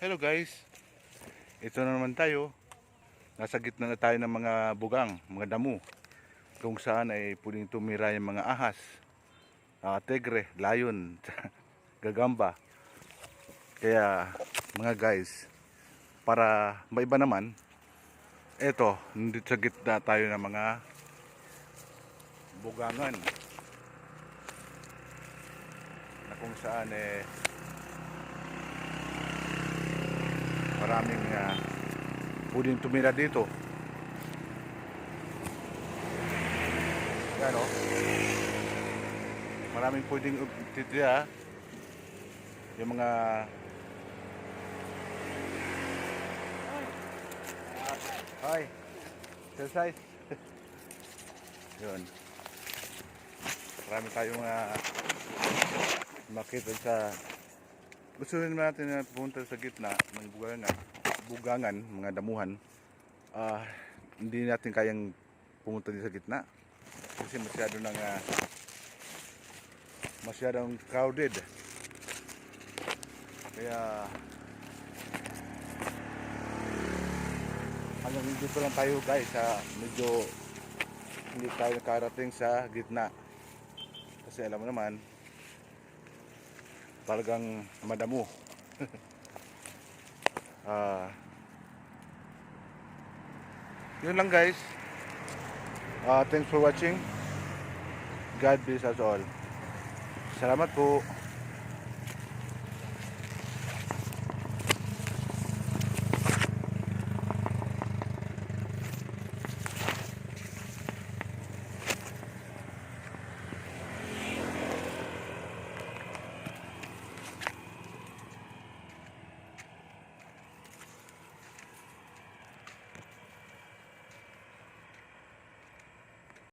Hello guys, ito na naman tayo. Nasa gitna na tayo ng mga bugang, mga damo, kung saan ay pwedeng tumira yung mga ahas, tigre, lion, gagamba. Kaya mga guys, para maiba naman, eto, nandito sa gitna tayo ng mga bugangan na kung saan maraming pwedeng tumira dito. Yan o, maraming pwedeng titira. Yung mga hi, exercise. Yun, marami tayong makita sa gusto rin natin na pumunta sa gitna ng bugangan, mga damuhan. Hindi natin kayang pumunta din sa gitna kasi masyadong crowded. Kaya hanggang dito lang tayo guys, medyo hindi tayo nakarating sa gitna kasi alam mo naman talagang madamo. Yun lang guys. Thanks for watching. God bless us all. Salamat po.